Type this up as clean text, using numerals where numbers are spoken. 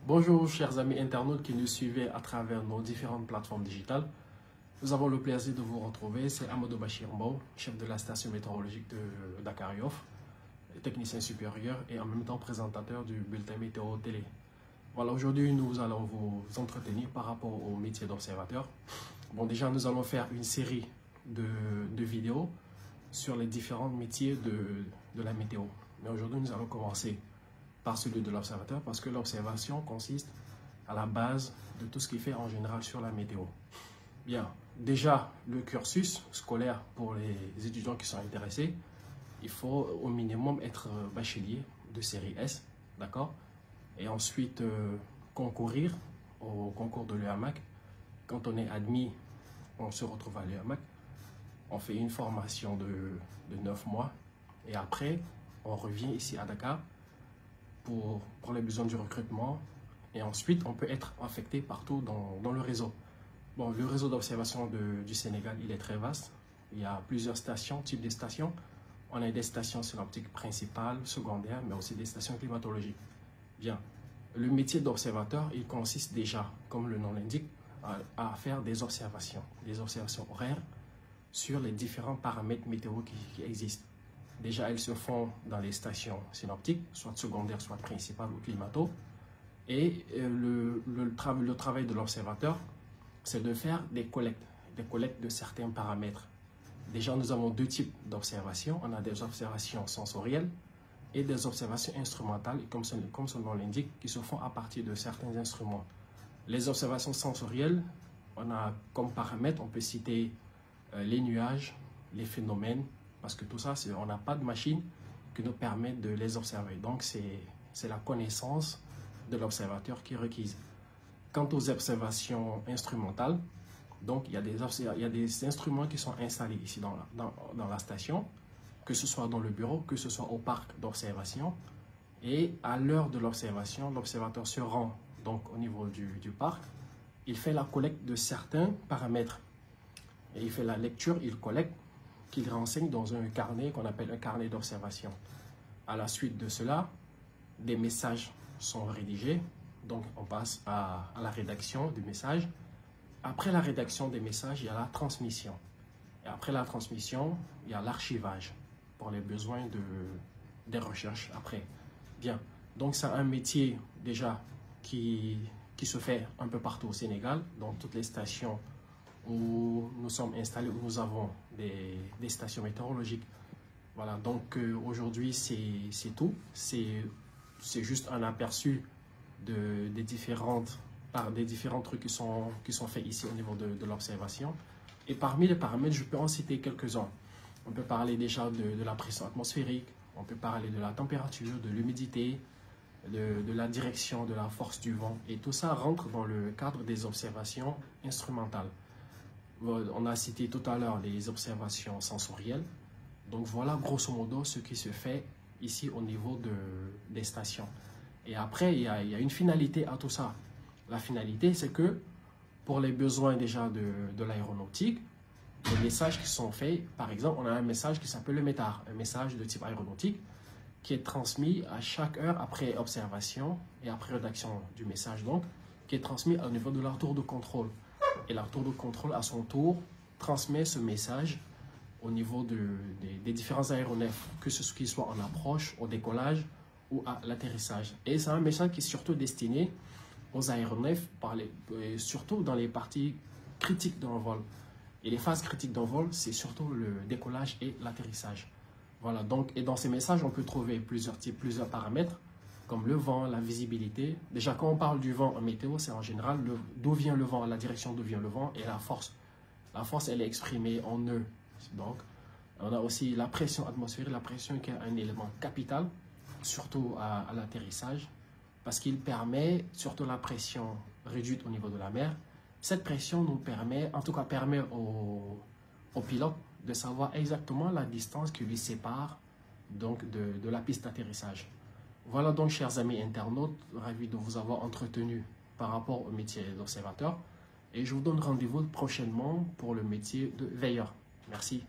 Bonjour chers amis internautes qui nous suivez à travers nos différentes plateformes digitales. Nous avons le plaisir de vous retrouver. C'est Amadou Bachir Mbow, chef de la station météorologique de Dakar Yoff, technicien supérieur et en même temps présentateur du bulletin météo télé. Voilà, aujourd'hui nous allons vous entretenir par rapport au métier d'observateur. Bon, déjà nous allons faire une série de vidéos sur les différents métiers de la météo. Mais aujourd'hui nous allons commencer par celui de l'observateur parce que l'observation consiste à la base de tout ce qui fait en général sur la météo. Bien, déjà le cursus scolaire pour les étudiants qui sont intéressés, il faut au minimum être bachelier de série S, d'accord? Et ensuite concourir au concours de l'UAMAC. Quand on est admis, on se retrouve à l'UAMAC, on fait une formation de 9 mois et après on revient ici à Dakar pour les besoins du recrutement et ensuite on peut être affecté partout dans le réseau. Bon, le réseau d'observation du Sénégal, il est très vaste. Il y a plusieurs stations, types de stations. On a des stations synoptiques principales, secondaires, mais aussi des stations climatologiques. Bien, le métier d'observateur, il consiste déjà, comme le nom l'indique, à faire des observations horaires sur les différents paramètres météo qui existent. Déjà, elles se font dans les stations synoptiques, soit secondaires, soit principales ou climato. Et le travail de l'observateur, c'est de faire des collectes de certains paramètres. Déjà, nous avons deux types d'observations. On a des observations sensorielles et des observations instrumentales, comme son nom l'indique, qui se font à partir de certains instruments. Les observations sensorielles, on a comme paramètres, on peut citer les nuages, les phénomènes, parce que tout ça, on n'a pas de machine qui nous permet de les observer. Donc, c'est la connaissance de l'observateur qui est requise. Quant aux observations instrumentales, donc il y a des instruments qui sont installés ici dans la station, que ce soit dans le bureau, que ce soit au parc d'observation. Et à l'heure de l'observation, l'observateur se rend donc au niveau du parc. Il fait la collecte de certains paramètres. Et il fait la lecture, il collecte, qu'il renseigne dans un carnet qu'on appelle un carnet d'observation. À la suite de cela, des messages sont rédigés. Donc, on passe à la rédaction du message. Après la rédaction des messages, il y a la transmission. Et après la transmission, il y a l'archivage pour les besoins des recherches après. Bien, donc c'est un métier déjà qui se fait un peu partout au Sénégal, dans toutes les stations où nous sommes installés, où nous avons des stations météorologiques. Voilà, donc aujourd'hui c'est tout. C'est juste un aperçu des différents trucs qui sont faits ici au niveau de l'observation. Et parmi les paramètres, je peux en citer quelques-uns. On peut parler déjà de la pression atmosphérique, on peut parler de la température, de l'humidité, de la direction, de la force du vent. Et tout ça rentre dans le cadre des observations instrumentales. On a cité tout à l'heure les observations sensorielles. Donc voilà grosso modo ce qui se fait ici au niveau des stations. Et après, il y a une finalité à tout ça. La finalité, c'est que pour les besoins déjà de l'aéronautique, les messages qui sont faits, par exemple, on a un message qui s'appelle le METAR, un message de type aéronautique, qui est transmis à chaque heure après observation et après rédaction du message, donc, qui est transmis au niveau de la tour de contrôle. Et la tour de contrôle, à son tour, transmet ce message au niveau des différents aéronefs, que ce soit en approche, au décollage ou à l'atterrissage. Et c'est un message qui est surtout destiné aux aéronefs, surtout dans les parties critiques d'un vol. Et les phases critiques d'un vol, c'est surtout le décollage et l'atterrissage. Voilà, donc, et dans ces messages, on peut trouver plusieurs paramètres, comme le vent, la visibilité. Déjà, quand on parle du vent en météo, c'est en général d'où vient le vent, la direction d'où vient le vent et la force. La force, elle est exprimée en nœuds. Donc, on a aussi la pression atmosphérique, la pression qui est un élément capital, surtout à l'atterrissage, parce qu'il permet, surtout la pression réduite au niveau de la mer, cette pression nous permet, en tout cas permet au pilote de savoir exactement la distance qui lui sépare donc de la piste d'atterrissage. Voilà donc, chers amis internautes, ravi de vous avoir entretenu par rapport au métier d'observateur. Et je vous donne rendez-vous prochainement pour le métier de veilleur. Merci.